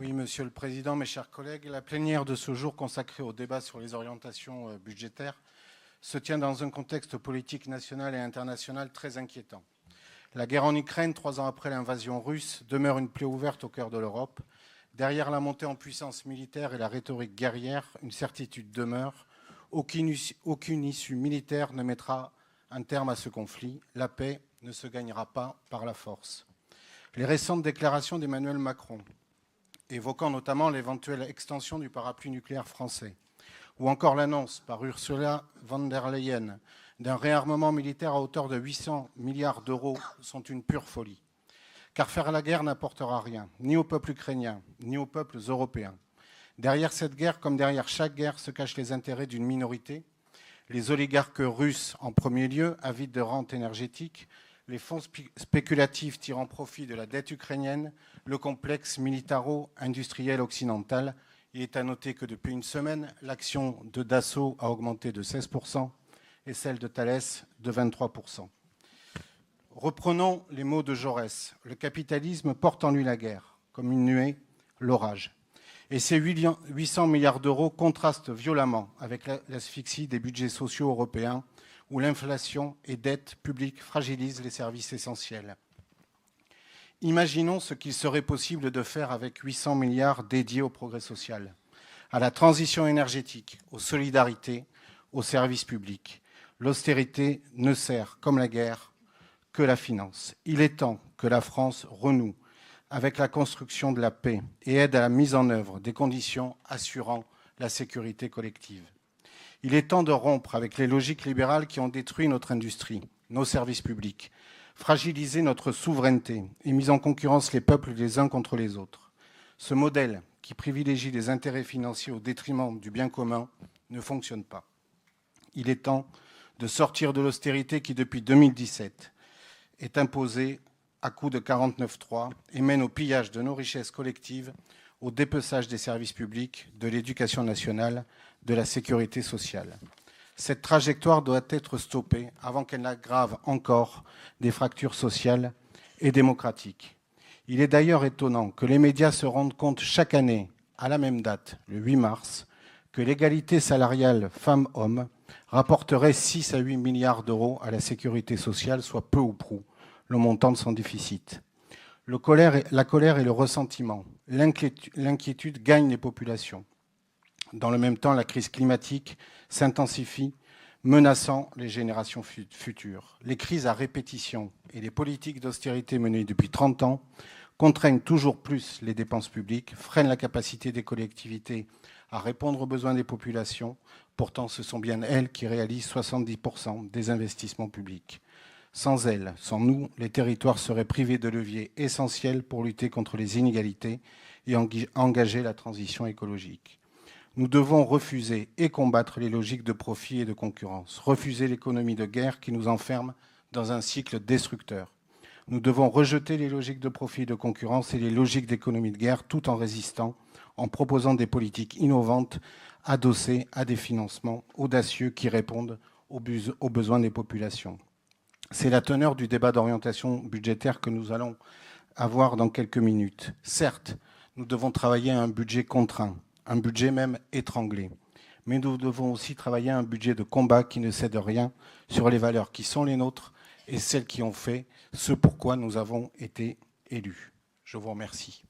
Oui, Monsieur le Président, mes chers collègues, la plénière de ce jour consacrée au débat sur les orientations budgétaires se tient dans un contexte politique national et international très inquiétant. La guerre en Ukraine, 3 ans après l'invasion russe, demeure une plaie ouverte au cœur de l'Europe. Derrière la montée en puissance militaire et la rhétorique guerrière, une certitude demeure. Aucune issue militaire ne mettra un terme à ce conflit. La paix ne se gagnera pas par la force. Les récentes déclarations d'Emmanuel Macron, évoquant notamment l'éventuelle extension du parapluie nucléaire français, ou encore l'annonce par Ursula von der Leyen d'un réarmement militaire à hauteur de 800 milliards d'euros sont une pure folie. Car faire la guerre n'apportera rien, ni au peuple ukrainien, ni aux peuples européens. Derrière cette guerre, comme derrière chaque guerre, se cachent les intérêts d'une minorité. Les oligarques russes, en premier lieu, avides de rentes énergétiques, les fonds spéculatifs tirant profit de la dette ukrainienne, le complexe militaro-industriel occidental. Il est à noter que depuis une semaine, l'action de Dassault a augmenté de 16% et celle de Thales de 23%. Reprenons les mots de Jaurès. Le capitalisme porte en lui la guerre, comme une nuée, l'orage. Et ces 800 milliards d'euros contrastent violemment avec l'asphyxie des budgets sociaux européens, où l'inflation et dette publique fragilisent les services essentiels. Imaginons ce qu'il serait possible de faire avec 800 milliards dédiés au progrès social, à la transition énergétique, aux solidarités, aux services publics. L'austérité ne sert, comme la guerre, que la finance. Il est temps que la France renoue avec la construction de la paix et aide à la mise en œuvre des conditions assurant la sécurité collective. Il est temps de rompre avec les logiques libérales qui ont détruit notre industrie, nos services publics, fragilisé notre souveraineté et mis en concurrence les peuples les uns contre les autres. Ce modèle qui privilégie les intérêts financiers au détriment du bien commun ne fonctionne pas. Il est temps de sortir de l'austérité qui, depuis 2017, est imposée à coups de 49.3 et mène au pillage de nos richesses collectives, au dépeçage des services publics, de l'éducation nationale, de la sécurité sociale. Cette trajectoire doit être stoppée avant qu'elle n'aggrave encore des fractures sociales et démocratiques. Il est d'ailleurs étonnant que les médias se rendent compte chaque année, à la même date, le 8 mars, que l'égalité salariale femmes-hommes rapporterait 6 à 8 milliards d'euros à la sécurité sociale, soit peu ou prou le montant de son déficit. La colère et le ressentiment, l'inquiétude gagnent les populations. Dans le même temps, la crise climatique s'intensifie, menaçant les générations futures. Les crises à répétition et les politiques d'austérité menées depuis 30 ans contraignent toujours plus les dépenses publiques, freinent la capacité des collectivités à répondre aux besoins des populations. Pourtant, ce sont bien elles qui réalisent 70% des investissements publics. Sans elles, sans nous, les territoires seraient privés de leviers essentiels pour lutter contre les inégalités et engager la transition écologique. Nous devons refuser et combattre les logiques de profit et de concurrence, refuser l'économie de guerre qui nous enferme dans un cycle destructeur. Nous devons rejeter les logiques de profit et de concurrence et les logiques d'économie de guerre tout en résistant, en proposant des politiques innovantes adossées à des financements audacieux qui répondent aux besoins des populations. C'est la teneur du débat d'orientation budgétaire que nous allons avoir dans quelques minutes. Certes, nous devons travailler à un budget contraint, un budget même étranglé. Mais nous devons aussi travailler à un budget de combat qui ne cède rien sur les valeurs qui sont les nôtres et celles qui ont fait ce pourquoi nous avons été élus. Je vous remercie.